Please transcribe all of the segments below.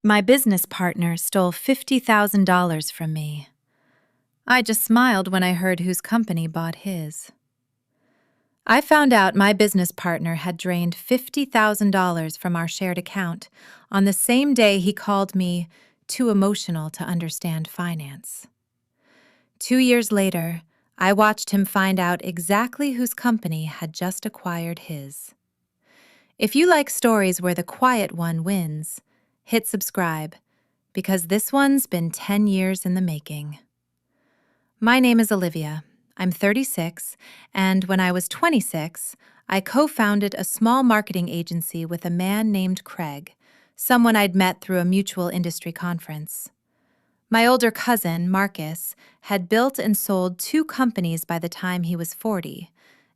My business partner stole $50,000 from me. I just smiled when I heard whose company bought his. I found out my business partner had drained $50,000 from our shared account on the same day he called me too emotional to understand finance. 2 years later, I watched him find out exactly whose company had just acquired his. If you like stories where the quiet one wins, hit subscribe, because this one's been 10 years in the making. My name is Olivia. I'm 36, and when I was 26, I co-founded a small marketing agency with a man named Craig, someone I'd met through a mutual industry conference. My older cousin, Marcus, had built and sold 2 companies by the time he was 40,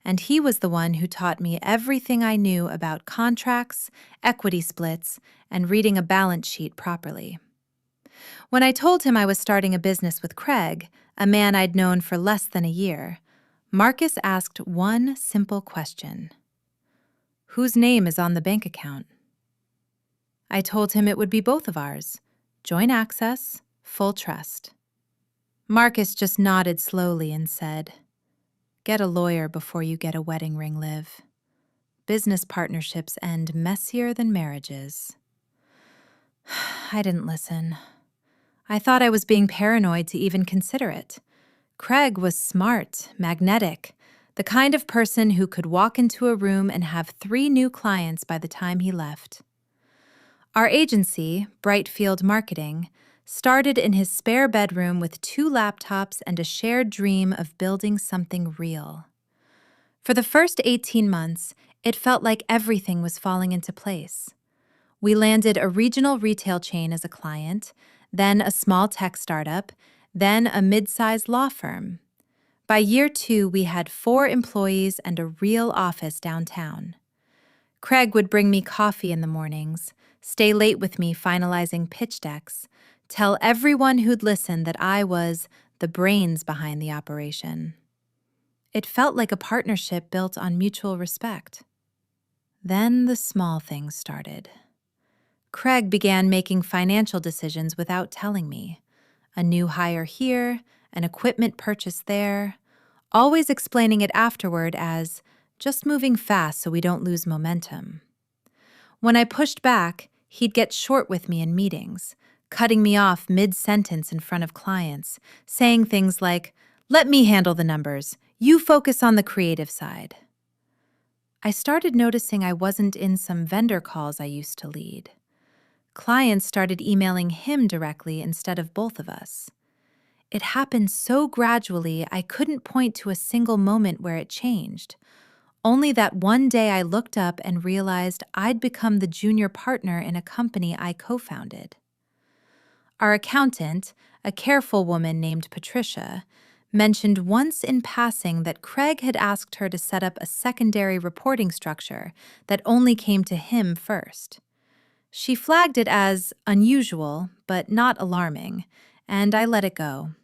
and he was the one who taught me everything I knew about contracts, equity splits, and reading a balance sheet properly. When I told him I was starting a business with Craig, a man I'd known for less than a year, Marcus asked one simple question. Whose name is on the bank account? I told him it would be both of ours. Joint access, full trust. Marcus just nodded slowly and said, "Get a lawyer before you get a wedding ring, Liv. Business partnerships end messier than marriages." I didn't listen. I thought I was being paranoid to even consider it. Craig was smart, magnetic, the kind of person who could walk into a room and have 3 new clients by the time he left. Our agency, Brightfield Marketing, started in his spare bedroom with 2 laptops and a shared dream of building something real. For the first 18 months, it felt like everything was falling into place. We landed a regional retail chain as a client, then a small tech startup, then a mid-sized law firm. By year 2, we had 4 employees and a real office downtown. Craig would bring me coffee in the mornings, stay late with me finalizing pitch decks, tell everyone who'd listen that I was the brains behind the operation. It felt like a partnership built on mutual respect. Then the small things started. Craig began making financial decisions without telling me. A new hire here, an equipment purchase there, always explaining it afterward as just moving fast so we don't lose momentum. When I pushed back, he'd get short with me in meetings, cutting me off mid-sentence in front of clients, saying things like, "Let me handle the numbers. You focus on the creative side." I started noticing I wasn't in some vendor calls I used to lead. Clients started emailing him directly instead of both of us. It happened so gradually I couldn't point to a single moment where it changed. Only that one day I looked up and realized I'd become the junior partner in a company I co-founded. Our accountant, a careful woman named Patricia, mentioned once in passing that Craig had asked her to set up a secondary reporting structure that only came to him first. She flagged it as unusual, but not alarming, and I let it go.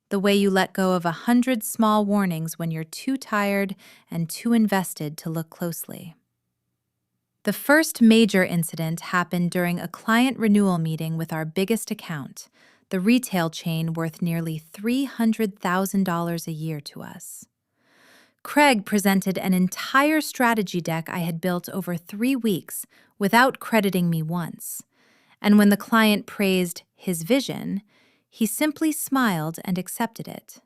The way you let go of 100 small warnings when you're too tired and too invested to look closely. The first major incident happened during a client renewal meeting with our biggest account, the retail chain worth nearly $300,000 a year to us. Craig presented an entire strategy deck I had built over 3 weeks without crediting me once, and when the client praised his vision, he simply smiled and accepted it.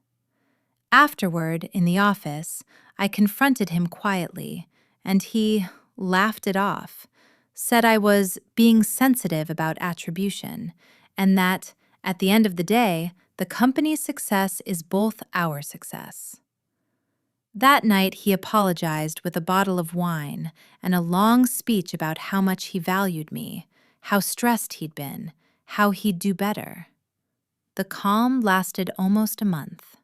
Afterward, in the office, I confronted him quietly, and he laughed it off, said I was being sensitive about attribution, and that, at the end of the day, the company's success is both our success. That night, he apologized with a bottle of wine and a long speech about how much he valued me, how stressed he'd been, how he'd do better. The calm lasted almost a month.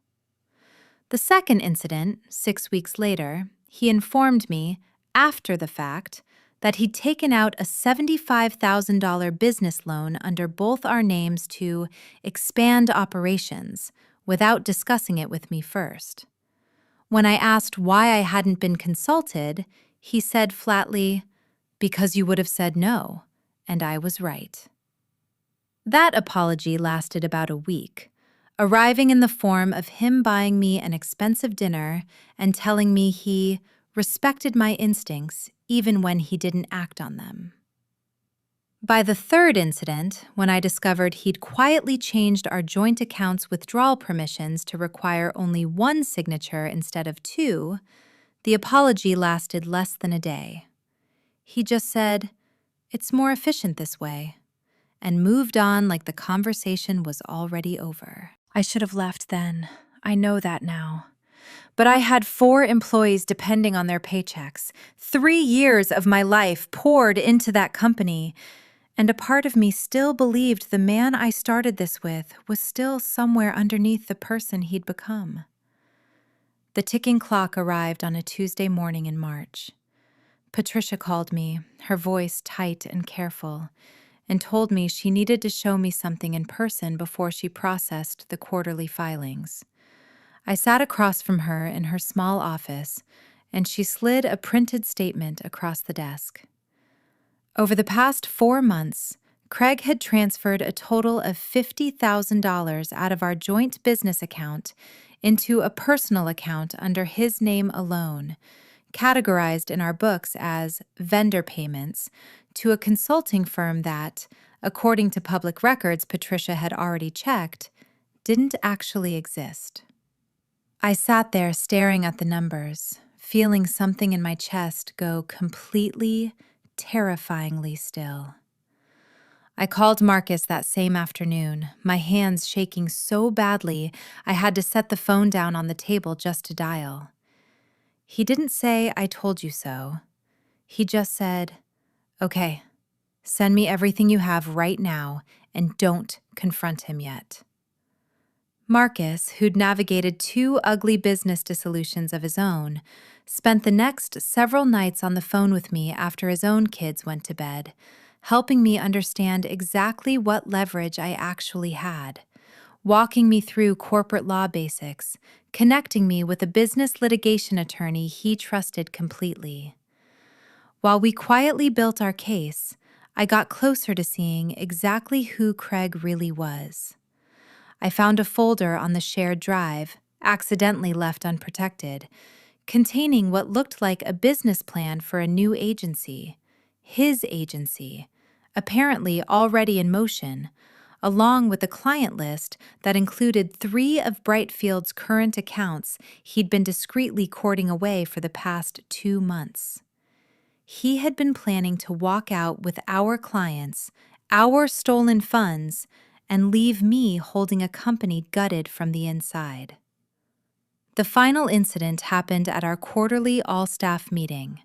The second incident, 6 weeks later, he informed me, after the fact, that he'd taken out a $75,000 business loan under both our names to expand operations without discussing it with me first. When I asked why I hadn't been consulted, he said flatly, "Because you would have said no," and I was right. That apology lasted about a week, arriving in the form of him buying me an expensive dinner and telling me he respected my instincts even when he didn't act on them. By the third incident, when I discovered he'd quietly changed our joint account's withdrawal permissions to require only one signature instead of two, the apology lasted less than a day. He just said, "It's more efficient this way," and moved on like the conversation was already over. I should have left then. I know that now. But I had 4 employees depending on their paychecks. 3 years of my life poured into that company. And a part of me still believed the man I started this with was still somewhere underneath the person he'd become. The ticking clock arrived on a Tuesday morning in March. Patricia called me, her voice tight and careful, and told me she needed to show me something in person before she processed the quarterly filings. I sat across from her in her small office, and she slid a printed statement across the desk. Over the past 4 months, Craig had transferred a total of $50,000 out of our joint business account into a personal account under his name alone, categorized in our books as vendor payments, to a consulting firm that, according to public records Patricia had already checked, didn't actually exist. I sat there staring at the numbers, feeling something in my chest go completely, terrifyingly still. I called Marcus that same afternoon, my hands shaking so badly I had to set the phone down on the table just to dial. He didn't say, "I told you so." He just said, "Okay, send me everything you have right now and don't confront him yet." Marcus, who'd navigated 2 ugly business dissolutions of his own, spent the next several nights on the phone with me after his own kids went to bed, helping me understand exactly what leverage I actually had, walking me through corporate law basics, connecting me with a business litigation attorney he trusted completely. While we quietly built our case, I got closer to seeing exactly who Craig really was. I found a folder on the shared drive, accidentally left unprotected, containing what looked like a business plan for a new agency, his agency, apparently already in motion, along with a client list that included 3 of Brightfield's current accounts he'd been discreetly courting away for the past 2 months. He had been planning to walk out with our clients, our stolen funds, and leave me holding a company gutted from the inside. The final incident happened at our quarterly all-staff meeting.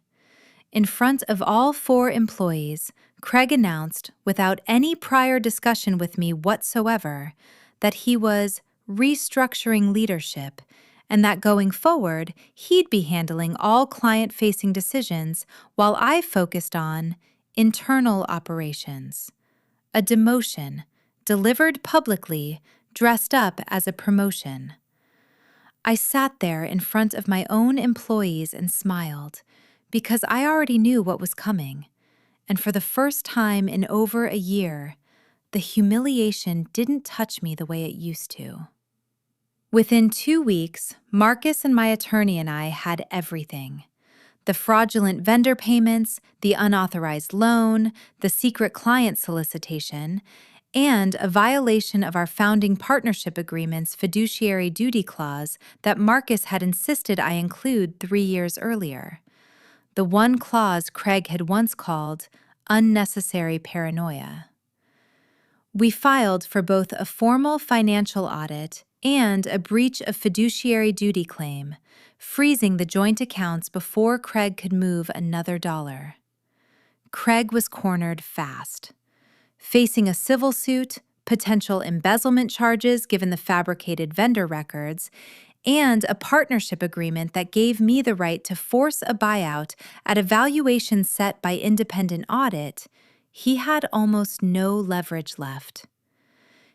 In front of all 4 employees, Craig announced, without any prior discussion with me whatsoever, that he was restructuring leadership and that going forward, he'd be handling all client-facing decisions while I focused on internal operations. A demotion, delivered publicly, dressed up as a promotion. I sat there in front of my own employees and smiled, because I already knew what was coming, and for the first time in over a year, the humiliation didn't touch me the way it used to. Within 2 weeks, Marcus and my attorney and I had everything. The fraudulent vendor payments, the unauthorized loan, the secret client solicitation, and a violation of our founding partnership agreement's fiduciary duty clause that Marcus had insisted I include 3 years earlier. The one clause Craig had once called unnecessary paranoia. We filed for both a formal financial audit and a breach of fiduciary duty claim, freezing the joint accounts before Craig could move another dollar. Craig was cornered fast, facing a civil suit, potential embezzlement charges given the fabricated vendor records, and a partnership agreement that gave me the right to force a buyout at a valuation set by independent audit. He had almost no leverage left.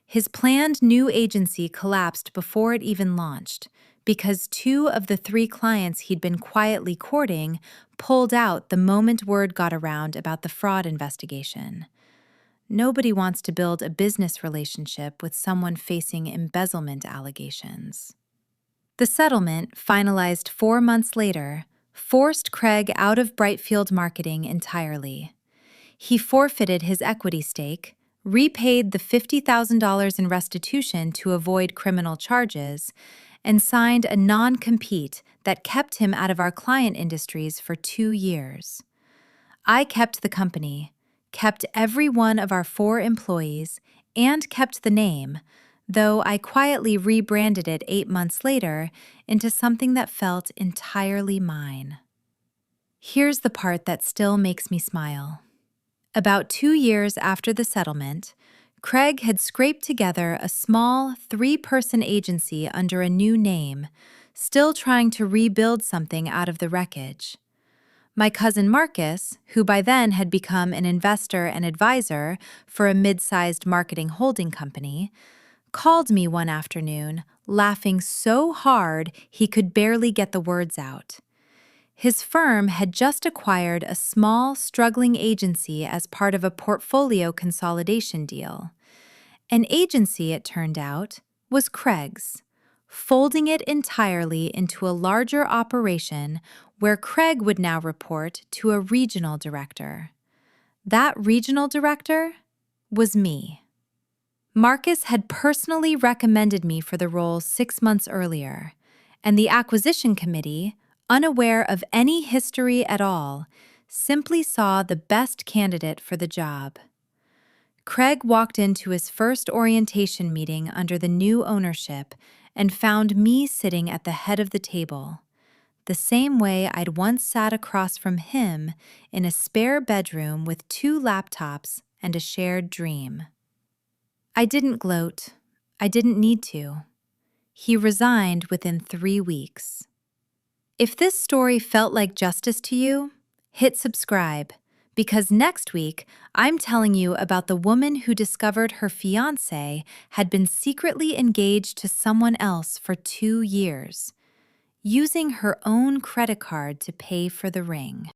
His planned new agency collapsed before it even launched because 2 of the 3 clients he'd been quietly courting pulled out the moment word got around about the fraud investigation. Nobody wants to build a business relationship with someone facing embezzlement allegations. The settlement, finalized 4 months later, forced Craig out of Brightfield marketing entirely. He forfeited his equity stake, repaid the $50,000 in restitution to avoid criminal charges, and signed a non-compete that kept him out of our client industries for 2 years. I kept the company, kept every one of our 4 employees, and kept the name, though I quietly rebranded it 8 months later into something that felt entirely mine. Here's the part that still makes me smile. About 2 years after the settlement, Craig had scraped together a small 3-person agency under a new name, still trying to rebuild something out of the wreckage. My cousin Marcus, who by then had become an investor and advisor for a mid-sized marketing holding company, called me one afternoon, laughing so hard he could barely get the words out. His firm had just acquired a small, struggling agency as part of a portfolio consolidation deal. An agency, it turned out, was Craig's, folding it entirely into a larger operation where Craig would now report to a regional director. That regional director was me. Marcus had personally recommended me for the role 6 months earlier, and the acquisition committee, unaware of any history at all, simply saw the best candidate for the job. Craig walked into his first orientation meeting under the new ownership and found me sitting at the head of the table, the same way I'd once sat across from him in a spare bedroom with 2 laptops and a shared dream. I didn't gloat. I didn't need to. He resigned within 3 weeks. If this story felt like justice to you, hit subscribe, because next week I'm telling you about the woman who discovered her fiancé had been secretly engaged to someone else for 2 years, using her own credit card to pay for the ring.